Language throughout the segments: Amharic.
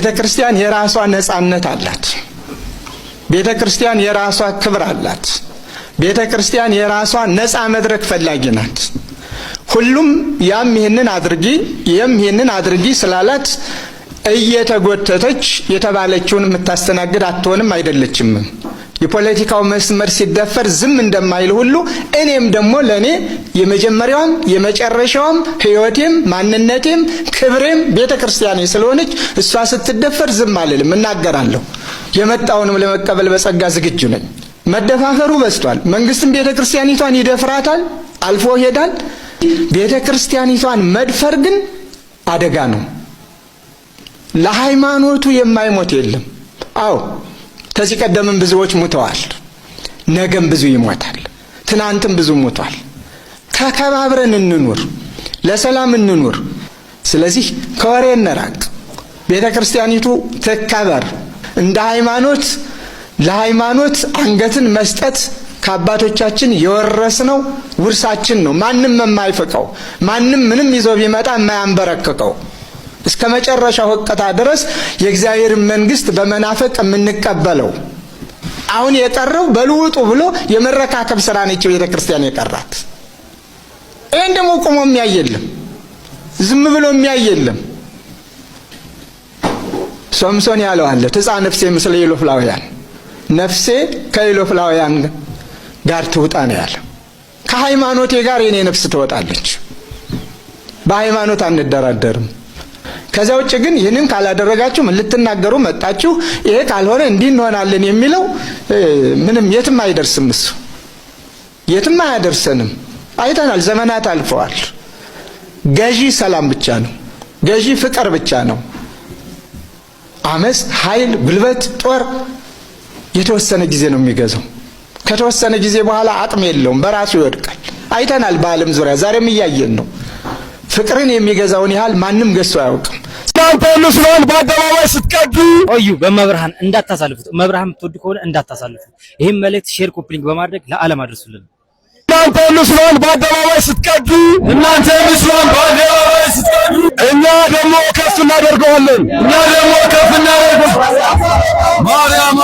ቤተክርስቲያን የራሷ ነጻነት አላት። ቤተክርስቲያን የራሷ ክብር አላት። ቤተክርስቲያን የራሷ ነጻ መድረክ ፈላጊ ናት። ሁሉም ያም ይሄንን አድርጊ ስላላት እየተጎተተች የተባለችውን የምታስተናግድ አትሆንም አይደለችም። የፖለቲካው መስመር ሲደፈር ዝም እንደማይል ሁሉ እኔም ደግሞ ለኔ የመጀመሪያውም የመጨረሻውም ህይወቴም ማንነቴም ክብሬም ቤተክርስቲያኔ ስለሆነች እሷ ስትደፈር ዝም አልልም፣ እናገራለሁ። የመጣውንም ለመቀበል በጸጋ ዝግጁ ነኝ። መደፋፈሩ በዝቷል። መንግስትም ቤተክርስቲያኒቷን ይደፍራታል፣ አልፎ ይሄዳል። ቤተክርስቲያኒቷን መድፈር ግን አደጋ ነው። ለሃይማኖቱ የማይሞት የለም። አዎ ከዚህ ቀደምም ብዙዎች ሞተዋል፣ ነገም ብዙ ይሞታል፣ ትናንትም ብዙ ሞቷል። ተከባብረን እንኑር፣ ለሰላም እንኑር። ስለዚህ ከወሬ እንራቅ። ቤተክርስቲያኒቱ ትከበር። እንደ ሃይማኖት ለሃይማኖት አንገትን መስጠት ከአባቶቻችን የወረስነው ውርሳችን ነው። ማንም የማይፈቀው ማንም ምንም ይዞ ቢመጣ የማያንበረክከው እስከ መጨረሻው ወቀታ ድረስ የእግዚአብሔር መንግስት በመናፈቅ የምንቀበለው። አሁን የቀረው በልውጡ ብሎ የመረካከብ ስራ ነች ቤተክርስቲያን የቀራት። ይሄን ደግሞ ቆሞ የሚያይ የለም፣ ዝም ብሎ የሚያይ የለም። ሶምሶን ያለው አለ ትጻ ነፍሴ ምስለ ኢሎፍላውያን፣ ነፍሴ ከኢሎፍላውያን ጋር ትውጣ ነው ያለ። ከሃይማኖቴ ጋር የኔ ነፍስ ትወጣለች። በሃይማኖት አንደራደርም። ከዛ ውጭ ግን ይህንን ካላደረጋችሁ ምን ልትናገሩ መጣችሁ፣ ይሄ ካልሆነ እንዲህ እንሆናለን የሚለው ምንም የትም አይደርስም። እሱ የትም አያደርሰንም። አይተናል፣ ዘመናት አልፈዋል። ገዢ ሰላም ብቻ ነው፣ ገዢ ፍቅር ብቻ ነው። አመፅ፣ ኃይል፣ ጉልበት፣ ጦር የተወሰነ ጊዜ ነው የሚገዛው። ከተወሰነ ጊዜ በኋላ አቅም የለውም፣ በራሱ ይወድቃል። አይተናል በዓለም ዙሪያ፣ ዛሬም እያየን ነው። ፍቅርን የሚገዛውን ያህል ማንም ገዝቶ አያውቅም። እናንተ ሁሉ ስለሆን በአደባባይ ስትቀዱ ቆዩ። በመብርሃን እንዳታሳልፉት። መብርሃን የምትወዱ ከሆነ እንዳታሳልፉት። ይህም መልእክት ሼር ኮፕሊንግ በማድረግ ለዓለም አድርሱልን። እናንተ ሁሉ ስለሆን በአደባባይ ስትቀዱ እኛ ደግሞ ከፍ እናደርገዋለን። ማርያም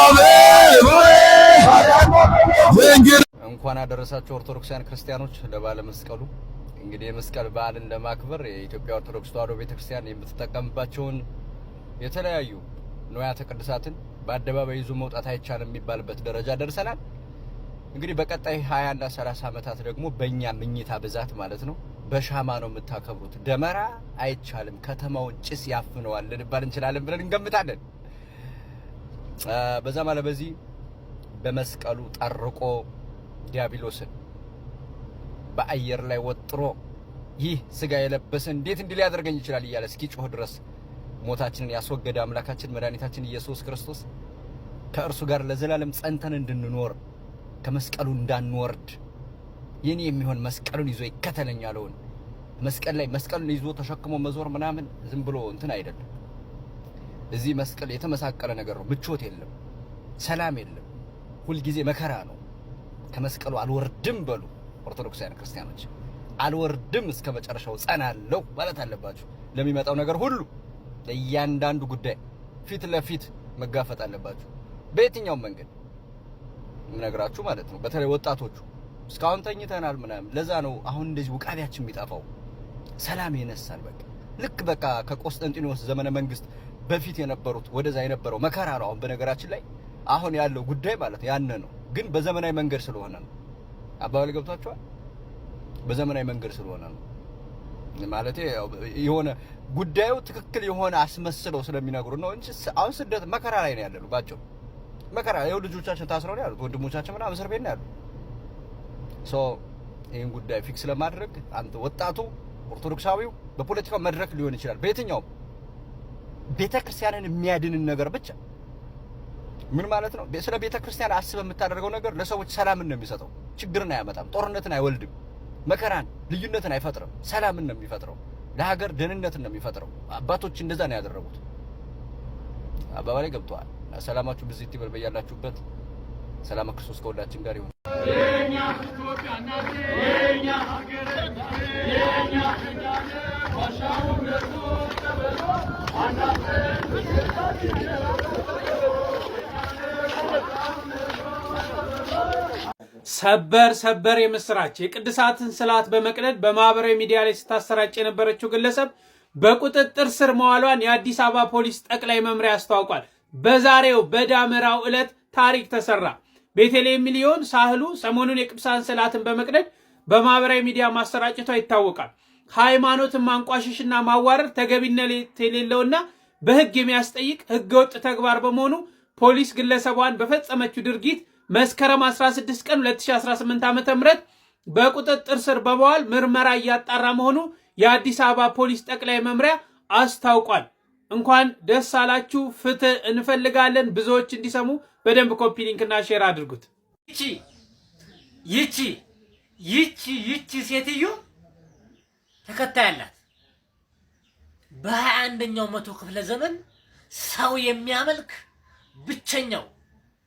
እንኳን አደረሳችሁ ኦርቶዶክሳውያን ክርስቲያኖች ለበዓለ መስቀሉ። እንግዲህ የመስቀል በዓልን ለማክበር የኢትዮጵያ ኦርቶዶክስ ተዋሕዶ ቤተክርስቲያን የምትጠቀምባቸውን የተለያዩ ንዋያተ ቅድሳትን በአደባባይ ይዞ መውጣት አይቻልም የሚባልበት ደረጃ ደርሰናል። እንግዲህ በቀጣይ 20 እና 30 ዓመታት ደግሞ በእኛ ምኝታ ብዛት ማለት ነው በሻማ ነው የምታከብሩት። ደመራ አይቻልም፣ ከተማውን ጭስ ያፍነዋል ልንባል እንችላለን ብለን እንገምታለን። በዛ ማለት በዚህ በመስቀሉ ጠርቆ ዲያብሎስን በአየር ላይ ወጥሮ ይህ ስጋ የለበሰ እንዴት እንዲህ ሊያደርገኝ ይችላል እያለ እስኪጮህ ድረስ ሞታችንን ያስወገደ አምላካችን መድኃኒታችን ኢየሱስ ክርስቶስ ከእርሱ ጋር ለዘላለም ጸንተን እንድንኖር ከመስቀሉ እንዳንወርድ የኔ የሚሆን መስቀሉን ይዞ ይከተለኝ ያለውን መስቀል ላይ መስቀሉን ይዞ ተሸክሞ መዞር ምናምን ዝም ብሎ እንትን አይደለም። እዚህ መስቀል የተመሳቀለ ነገር ነው። ምቾት የለም፣ ሰላም የለም፣ ሁልጊዜ መከራ ነው። ከመስቀሉ አልወርድም በሉ ኦርቶዶክሳውያን ክርስቲያኖች፣ አልወርድም እስከ መጨረሻው ጸናለሁ ማለት አለባችሁ። ለሚመጣው ነገር ሁሉ ለእያንዳንዱ ጉዳይ ፊት ለፊት መጋፈጥ አለባችሁ፣ በየትኛውም መንገድ ምነግራችሁ ማለት ነው። በተለይ ወጣቶቹ እስካሁን ተኝተናል ምናምን፣ ለዛ ነው አሁን እንደዚህ ውቃቢያችን የሚጠፋው። ሰላም ይነሳል። ልክ ከቆስጠንጢኖስ ዘመነ መንግስት በፊት የነበሩት ወደዛ የነበረው መከራ ነው። አሁን በነገራችን ላይ አሁን ያለው ጉዳይ ማለት ያነ ነው፣ ግን በዘመናዊ መንገድ ስለሆነ ነው። አባባል ገብቷቸዋል። በዘመናዊ መንገድ ስለሆነ ነው ማለት የሆነ ጉዳዩ ትክክል የሆነ አስመስለው ስለሚነግሩ ነው እንጂ አሁን ስደት መከራ ላይ ነው ያለነው። ባጭሩ መከራ ይኸው ልጆቻችን ታስረው ነው ያሉት፣ ወንድሞቻችን ምናምን እስር ቤት ነው ያሉት። ይህን ጉዳይ ፊክስ ለማድረግ አንተ ወጣቱ ኦርቶዶክሳዊው በፖለቲካው መድረክ ሊሆን ይችላል፣ በየትኛውም ቤተክርስቲያንን የሚያድንን ነገር ብቻ። ምን ማለት ነው? ስለ ቤተክርስቲያን አስበህ የምታደርገው ነገር ለሰዎች ሰላምን ነው የሚሰጠው፣ ችግርን አያመጣም፣ ጦርነትን አይወልድም፣ መከራን ልዩነትን አይፈጥርም፣ ሰላምን ነው የሚፈጥረው፣ ለሀገር ደህንነትን ነው የሚፈጥረው። አባቶች እንደዛ ነው ያደረጉት። አባባሌ ገብቷል። ሰላማችሁ ብዝት ይበል በያላችሁበት። ሰላም ክርስቶስ ከሁላችን ጋር ይሁን። የኛ ኢትዮጵያ እናት የኛ ሀገር የኛ ሀገር ዋሻው ለቶ ተበሎ አናተ ሰበር የምስራች የቅድሳትን ስዕላት በመቅደድ በማህበራዊ ሚዲያ ላይ ስታሰራጭ የነበረችው ግለሰብ በቁጥጥር ስር መዋሏን የአዲስ አበባ ፖሊስ ጠቅላይ መምሪያ አስታውቋል። በዛሬው በዳመራው ዕለት ታሪክ ተሰራ። ቤተልሔም ሚሊዮን ሳህሉ ሰሞኑን የቅዱሳን ስዕላትን በመቅደድ በማህበራዊ ሚዲያ ማሰራጨቷ ይታወቃል። ሃይማኖትን ማንቋሸሽና ማዋረድ ተገቢነት የሌለውና በህግ የሚያስጠይቅ ህገወጥ ተግባር በመሆኑ ፖሊስ ግለሰቧን በፈጸመችው ድርጊት መስከረም 16 ቀን 2018 ዓ.ም በቁጥጥር ስር በመዋል ምርመራ እያጣራ መሆኑ የአዲስ አበባ ፖሊስ ጠቅላይ መምሪያ አስታውቋል። እንኳን ደስ አላችሁ። ፍትህ እንፈልጋለን። ብዙዎች እንዲሰሙ በደንብ ኮፒ ሊንክና ሼር አድርጉት። ይቺ ሴትዮ ተከታይ አላት። በ21ኛው መቶ ክፍለ ዘመን ሰው የሚያመልክ ብቸኛው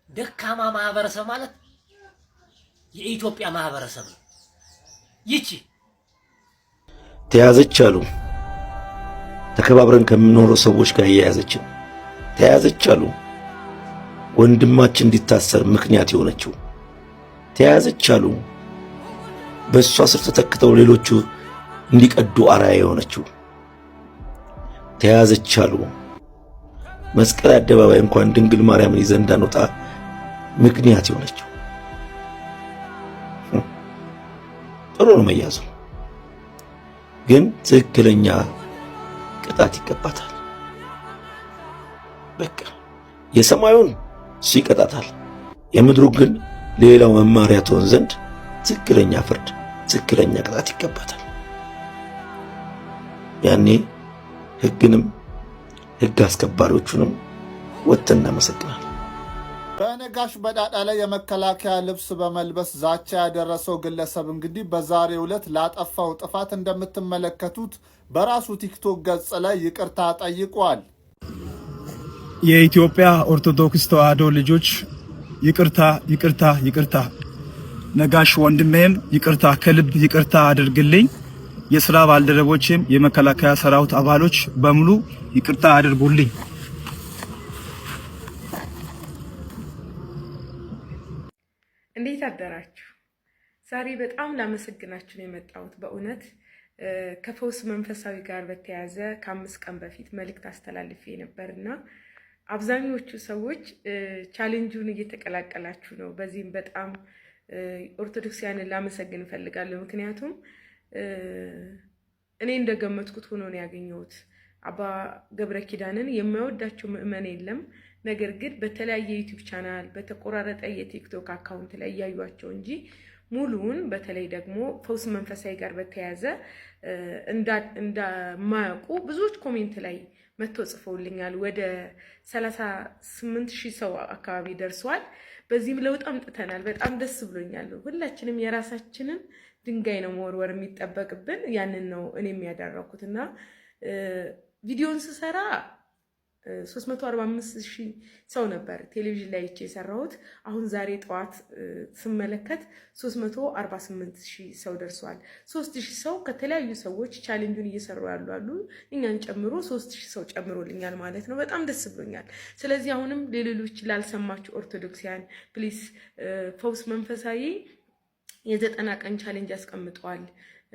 ደካማ ማህበረሰብ ማለት የኢትዮጵያ ማህበረሰብ ነው። ይቺ ተያዘች አሉ። ተከባብረን ከምንኖረው ሰዎች ጋር እያያዘችን ተያዘች አሉ። ወንድማችን እንዲታሰር ምክንያት የሆነችው ተያዘች አሉ። በእሷ ስር ተተክተው ሌሎቹ እንዲቀዱ አርአያ የሆነችው ተያዘች አሉ። መስቀል አደባባይ እንኳን ድንግል ማርያምን ይዘን እንዳንወጣ ምክንያት የሆነችው ጥሩ ነው መያዙ፣ ግን ትክክለኛ ቅጣት ይቀጣታል። በቃ የሰማዩን እሱ ይቀጣታል፣ የምድሩ ግን ሌላው መማሪያ ትሆን ዘንድ ትክክለኛ ፍርድ፣ ትክክለኛ ቅጣት ይቀባታል። ያኔ ህግንም ህግ አስከባሪዎቹንም ወጥተን እናመሰግናለን። በነጋሽ በዳዳ ላይ የመከላከያ ልብስ በመልበስ ዛቻ ያደረሰው ግለሰብ እንግዲህ በዛሬው ዕለት ላጠፋው ጥፋት እንደምትመለከቱት በራሱ ቲክቶክ ገጽ ላይ ይቅርታ ጠይቋል። የኢትዮጵያ ኦርቶዶክስ ተዋሕዶ ልጆች ይቅርታ። ነጋሽ ወንድሜም ይቅርታ፣ ከልብ ይቅርታ አድርግልኝ። የሥራ ባልደረቦችም የመከላከያ ሰራዊት አባሎች በሙሉ ይቅርታ አድርጉልኝ። እንዴት አደራችሁ? ዛሬ በጣም ላመሰግናችሁ ነው የመጣሁት። በእውነት ከፈውስ መንፈሳዊ ጋር በተያያዘ ከ5 ቀን በፊት መልእክት አስተላልፌ ነበርና አብዛኞቹ ሰዎች ቻሌንጁን እየተቀላቀላችሁ ነው። በዚህም በጣም ኦርቶዶክሳውያንን ላመሰግን እፈልጋለሁ። ምክንያቱም እኔ እንደገመትኩት ሆኖ ነው ያገኘሁት። አባ ገብረ ኪዳንን የማይወዳቸው ምእመን የለም። ነገር ግን በተለያየ ዩቲዩብ ቻናል በተቆራረጠ የቲክቶክ አካውንት ላይ ያዩዋቸው እንጂ ሙሉውን በተለይ ደግሞ ፈውስ መንፈሳዊ ጋር በተያያዘ እንደማያውቁ ብዙዎች ኮሜንት ላይ መጥቶ ጽፈውልኛል። ወደ 38,000 ሰው አካባቢ ደርሷል። በዚህም ለውጥ አምጥተናል። በጣም ደስ ብሎኛል። ሁላችንም የራሳችንን ድንጋይ ነው መወርወር የሚጠበቅብን። ያንን ነው እኔም ያደረኩትና ቪዲዮን ስሰራ 345,000 ሰው ነበር ቴሌቪዥን ላይ የሰራሁት። አሁን ዛሬ ጠዋት ስመለከት 348,000 ሰው ደርሷል። 3,000 ሰው ከተለያዩ ሰዎች ቻሌንጁን እየሰሩ ያሉ እኛን ጨምሮ 3,000 ሰው ጨምሮልኛል ማለት ነው። በጣም ደስ ብሎኛል። ስለዚህ አሁንም ለሌሎች ላልሰማችሁ ኦርቶዶክሳውያን ፕሊስ ፈውስ መንፈሳዊ የ90 ቀን ቻሌንጅ አስቀምጠዋል።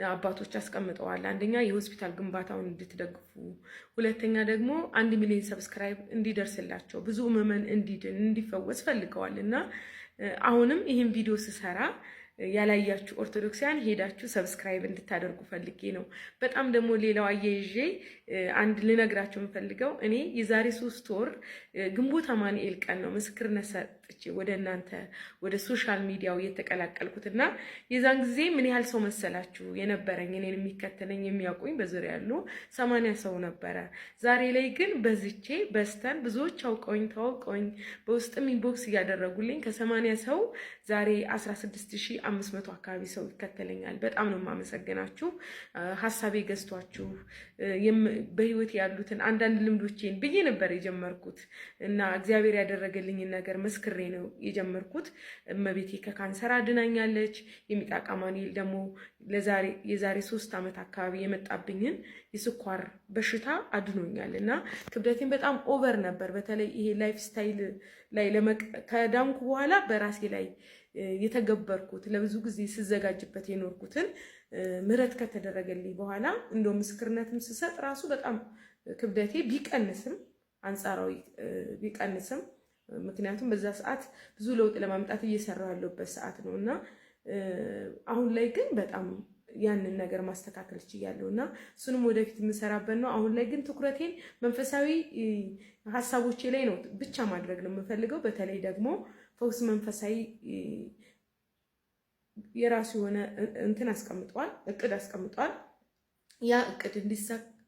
አባቶች አስቀምጠዋል። አንደኛ የሆስፒታል ግንባታውን እንድትደግፉ፣ ሁለተኛ ደግሞ 1 ሚሊዮን ሰብስክራይብ እንዲደርስላቸው ብዙ ምዕመን እንዲድን እንዲፈወስ ፈልገዋልና አሁንም ይህን ቪዲዮ ስሰራ ያላያችሁ ኦርቶዶክሳውያን ሄዳችሁ ሰብስክራይብ እንድታደርጉ ፈልጌ ነው። በጣም ደግሞ ሌላው አያይዤ አንድ ልነግራችሁ የምፈልገው እኔ የዛሬ 3 ወር ግንቦት አማኑኤል ቀን ነው ምስክርነት ሰጥቼ ወደ እናንተ ወደ ሶሻል ሚዲያው የተቀላቀልኩትና የዛን ጊዜ ምን ያህል ሰው መሰላችሁ የነበረኝ? እኔን የሚከተለኝ የሚያውቁኝ በዙሪያ ያሉ 80 ሰው ነበረ። ዛሬ ላይ ግን በዝቼ በስተን ብዙዎች አውቀውኝ ተዋውቀውኝ በውስጥም ኢንቦክስ እያደረጉልኝ ከ80 ሰው ዛሬ 16,500 አካባቢ ሰው ይከተለኛል። በጣም ነው የማመሰግናችሁ። ሀሳቤ ገዝቷችሁ በህይወት ያሉትን አንዳንድ ልምዶቼን ብዬ ነበር የጀመርኩት እና እግዚአብሔር ያደረገልኝን ነገር መስክር ሞክሬ ነው የጀመርኩት። እመቤቴ ከካንሰር አድናኛለች። የሚጣቃ ማኑኤል ደግሞ የዛሬ 3 ዓመት አካባቢ የመጣብኝን የስኳር በሽታ አድኖኛል እና ክብደቴን በጣም ኦቨር ነበር። በተለይ ይሄ ላይፍ ስታይል ላይ ከዳንኩ በኋላ በራሴ ላይ የተገበርኩት ለብዙ ጊዜ ስዘጋጅበት የኖርኩትን ምህረት ከተደረገልኝ በኋላ እንደ ምስክርነትም ስሰጥ ራሱ በጣም ክብደቴ ቢቀንስም አንጻራዊ ቢቀንስም ምክንያቱም በዛ ሰዓት ብዙ ለውጥ ለማምጣት እየሰራሁ ያለሁበት ሰዓት ነው እና አሁን ላይ ግን በጣም ያንን ነገር ማስተካከል ችያለሁ እና እሱንም ወደፊት የምሰራበት ነው። አሁን ላይ ግን ትኩረቴን መንፈሳዊ ሀሳቦቼ ላይ ነው ብቻ ማድረግ ነው የምፈልገው። በተለይ ደግሞ ፈውስ መንፈሳዊ የራሱ የሆነ እንትን አስቀምጧል፣ እቅድ አስቀምጧል። ያ እቅድ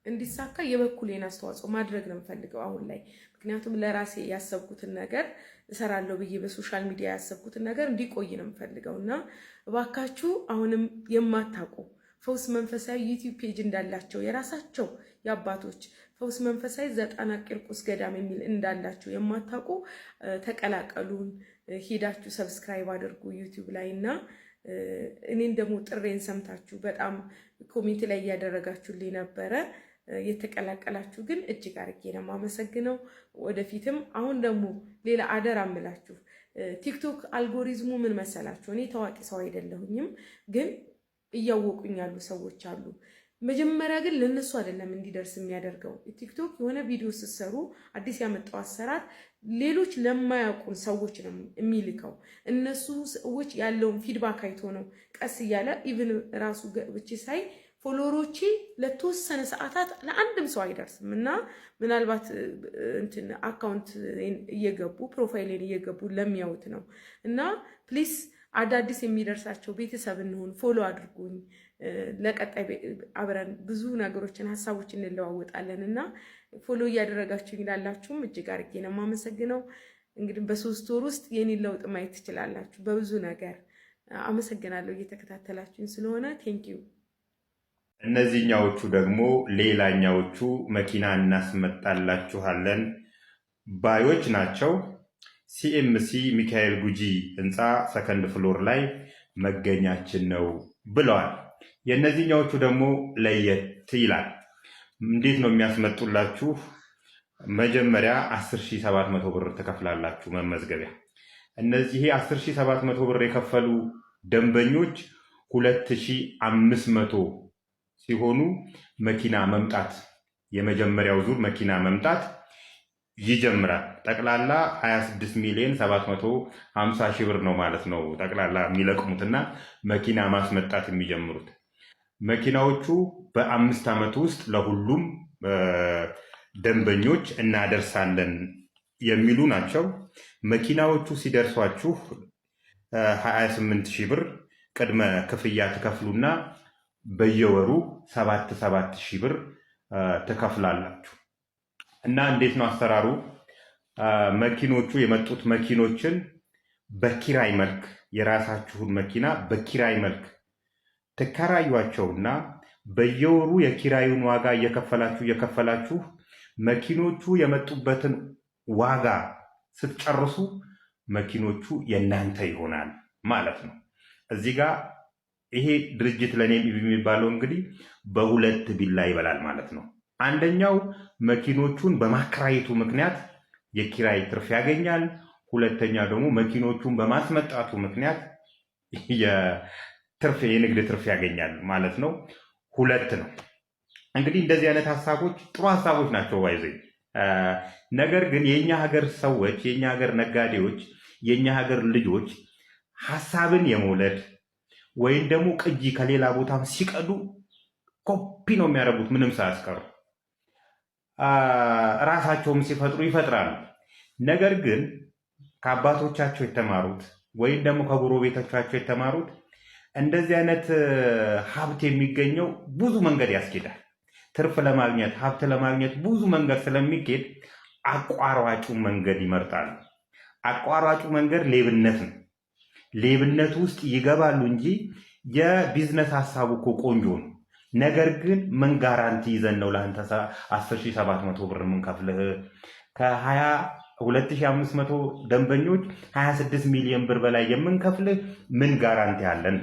እንዲሳካ የበኩሌን አስተዋጽኦ ማድረግ ነው የምፈልገው አሁን ላይ። ምክንያቱም ለራሴ ያሰብኩትን ነገር እሰራለሁ ብዬ በሶሻል ሚዲያ ያሰብኩትን ነገር እንዲቆይ ነው የምፈልገው እና እባካችሁ አሁንም የማታውቁ ፈውስ መንፈሳዊ ዩቲዩብ ፔጅ እንዳላቸው የራሳቸው የአባቶች ፈውስ መንፈሳዊ 90 ቂርቆስ ገዳም የሚል እንዳላቸው የማታውቁ ተቀላቀሉን። ሄዳችሁ ሰብስክራይብ አድርጉ ዩቲዩብ ላይ እና እኔን ደግሞ ጥሬን ሰምታችሁ በጣም ኮሜንት ላይ እያደረጋችሁልኝ ነበረ። የተቀላቀላችሁ ግን እጅግ አድርጌ ነው የማመሰግነው። ወደፊትም አሁን ደግሞ ሌላ አደራ እምላችሁ ቲክቶክ አልጎሪዝሙ ምን መሰላችሁ? እኔ ታዋቂ ሰው አይደለሁኝም፣ ግን እያወቁኝ ያሉ ሰዎች አሉ። መጀመሪያ ግን ለነሱ አይደለም እንዲደርስ የሚያደርገው። ቲክቶክ የሆነ ቪዲዮ ስትሰሩ አዲስ ያመጣው አሰራር ሌሎች ለማያውቁን ሰዎች ነው የሚልከው። እነሱ ሰዎች ያለውን ፊድባክ አይቶ ነው ቀስ እያለ ኢቭን ራሱ ገብቼ ሳይ ፎሎወሮቼ ለተወሰነ ሰዓታት ለአንድም ሰው አይደርስም እና ምናልባት እንትን አካውንት እየገቡ ፕሮፋይሌን እየገቡ ለሚያዩት ነው እና ፕሊስ አዳዲስ የሚደርሳቸው ቤተሰብ እንሆን፣ ፎሎ አድርጉኝ። ለቀጣይ አብረን ብዙ ነገሮችን ሀሳቦችን እንለዋወጣለን እና ፎሎ እያደረጋችሁኝ ላላችሁም እጅግ አድርጌ ነው የማመሰግነው። እንግዲህ በ3 ወር ውስጥ የኔን ለውጥ ማየት ትችላላችሁ በብዙ ነገር። አመሰግናለሁ እየተከታተላችሁኝ ስለሆነ ቴንኪዩ። እነዚህኛዎቹ ደግሞ ሌላኛዎቹ መኪና እናስመጣላችኋለን ባዮች ናቸው። ሲኤምሲ ሚካኤል ጉጂ ህንፃ ሰከንድ ፍሎር ላይ መገኛችን ነው ብለዋል። የእነዚህኛዎቹ ደግሞ ለየት ይላል። እንዴት ነው የሚያስመጡላችሁ? መጀመሪያ 10700 ብር ትከፍላላችሁ መመዝገቢያ። እነዚህ 10700 ብር የከፈሉ ደንበኞች 2500 ሲሆኑ መኪና መምጣት የመጀመሪያው ዙር መኪና መምጣት ይጀምራል። ጠቅላላ 26,750,000 ብር ነው ማለት ነው ጠቅላላ የሚለቅሙትና መኪና ማስመጣት የሚጀምሩት። መኪናዎቹ በ5 ዓመት ውስጥ ለሁሉም ደንበኞች እናደርሳለን የሚሉ ናቸው። መኪናዎቹ ሲደርሷችሁ 28,000 ብር ቅድመ ክፍያ ትከፍሉና በየወሩ 7,000 ብር ትከፍላላችሁ። እና እንዴት ነው አሰራሩ? መኪኖቹ የመጡት መኪኖችን በኪራይ መልክ የራሳችሁን መኪና በኪራይ መልክ ትከራዩአቸውና በየወሩ የኪራዩን ዋጋ እየከፈላችሁ መኪኖቹ የመጡበትን ዋጋ ስትጨርሱ መኪኖቹ የእናንተ ይሆናል ማለት ነው። እዚህ ጋር ይሄ ድርጅት ለኔ የሚባለው እንግዲህ በሁለት ቢላ ይበላል ማለት ነው። አንደኛው መኪኖቹን በማከራየቱ ምክንያት የኪራይ ትርፍ ያገኛል። ሁለተኛ ደግሞ መኪኖቹን በማስመጣቱ ምክንያት የንግድ ትርፍ ያገኛል ማለት ነው። ሁለት ነው እንግዲህ እንደዚህ አይነት ሀሳቦች ጥሩ ሀሳቦች ናቸው ባይዘኝ። ነገር ግን የኛ ሀገር ሰዎች፣ የኛ ሀገር ነጋዴዎች፣ የኛ ሀገር ልጆች ሀሳብን የመውለድ ወይም ደግሞ ቅጂ ከሌላ ቦታም ሲቀዱ ኮፒ ነው የሚያደርጉት ምንም ሳያስቀሩ። ራሳቸውም ሲፈጥሩ ይፈጥራሉ። ነገር ግን ከአባቶቻቸው የተማሩት ወይም ደግሞ ከጎረቤቶቻቸው የተማሩት እንደዚህ አይነት ሀብት የሚገኘው ብዙ መንገድ ያስኬዳል። ትርፍ ለማግኘት ሀብት ለማግኘት ብዙ መንገድ ስለሚኬድ አቋራጩ መንገድ ይመርጣሉ። አቋራጩ መንገድ ሌብነት ነው። ሌብነት ውስጥ ይገባሉ እንጂ የቢዝነስ ሀሳቡ እኮ ቆንጆ ነው። ነገር ግን ምን ጋራንቲ ይዘን ነው ለአንተ 10,700 ብር የምንከፍልህ? ከ20 2500 ደንበኞች 26 ሚሊዮን ብር በላይ የምንከፍልህ ምን ጋራንቲ አለን?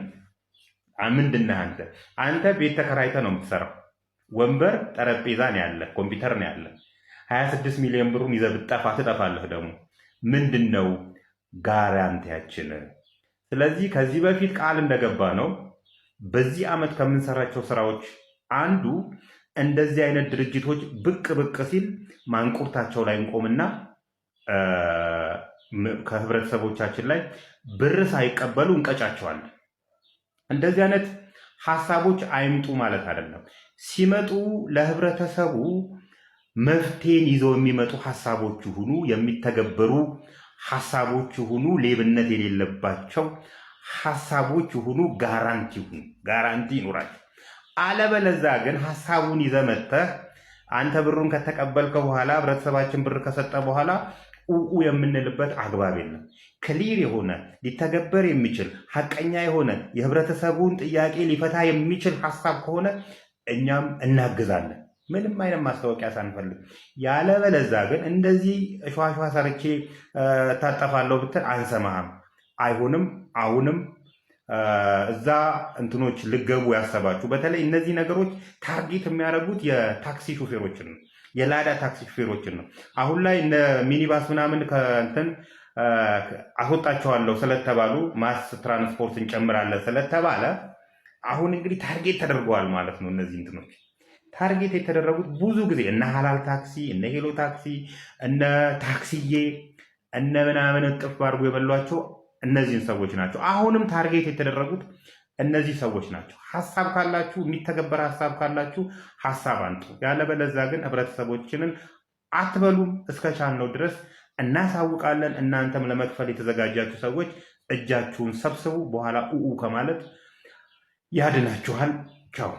ምንድነህ አንተ? አንተ ቤት ተከራይተህ ነው የምትሰራው። ወንበር ጠረጴዛ ነው ያለ፣ ኮምፒውተር ነው ያለ። 26 ሚሊዮን ብሩን ይዘህ ብትጠፋ ትጠፋለህ። ደግሞ ምንድነው ጋራንቲያችን? ስለዚህ ከዚህ በፊት ቃል እንደገባ ነው በዚህ ዓመት ከምንሰራቸው ስራዎች አንዱ እንደዚህ አይነት ድርጅቶች ብቅ ሲል ማንቁርታቸው ላይ እንቆምና ከህብረተሰቦቻችን ላይ ብር ሳይቀበሉ እንቀጫቸዋለን። እንደዚህ አይነት ሀሳቦች አይምጡ ማለት አይደለም። ሲመጡ ለህብረተሰቡ መፍትሄን ይዘው የሚመጡ ሀሳቦች ይሁኑ፣ የሚተገበሩ ሀሳቦች ይሁኑ፣ ሌብነት የሌለባቸው ሀሳቦች ይሁኑ፣ ጋራንቲ ይኑራቸው። አለበለዛ ግን ሀሳቡን ይዘህ መጥተህ አንተ ብሩን ከተቀበልከው በኋላ ህብረተሰባችን ብር ከሰጠ በኋላ የምንልበት አግባብ የለም። ክሊር የሆነ ሊተገበር የሚችል ሀቀኛ የሆነ የህብረተሰቡን ጥያቄ ሊፈታ የሚችል ሀሳብ ከሆነ እኛም እናግዛለን፣ ምንም አይነት ማስታወቂያ ሳንፈልግ። ያለበለዛ ግን እንደዚህ እሸዋሸዋ ሰርቼ ታጠፋለሁ ብትል አንሰማህም፣ አይሆንም። አሁንም እዛ እንትኖች ልገቡ ያሰባችሁ በተለይ እነዚህ ነገሮች ታርጌት የሚያደርጉት የታክሲ ሹፌሮችን ነው፣ የላዳ ታክሲ ሹፌሮችን ነው። አሁን ላይ እነ ሚኒባስ ምናምን ከእንትን አስወጣቸዋለሁ ስለተባሉ ማስ ትራንስፖርት እንጨምራለን ስለተባለ አሁን እንግዲህ ታርጌት ተደርገዋል ማለት ነው። እነዚህ እንትኖች ታርጌት የተደረጉት ብዙ ጊዜ እነ ሀላል ታክሲ፣ እነ ሄሎ ታክሲ፣ እነ ታክሲዬ፣ እነ ምናምን እጥፍ አድርጎ የበሏቸው እነዚህን ሰዎች ናቸው። አሁንም ታርጌት የተደረጉት እነዚህ ሰዎች ናቸው። ሀሳብ ካላችሁ፣ የሚተገበር ሀሳብ ካላችሁ ሀሳብ አንጡ። ያለበለዛ ግን ህብረተሰቦችንን አትበሉም። እስከ ቻልነው ድረስ እናሳውቃለን። እናንተም ለመክፈል የተዘጋጃችሁ ሰዎች እጃችሁን ሰብስቡ። በኋላ ኡኡ ከማለት ያድናችኋል። ቻው።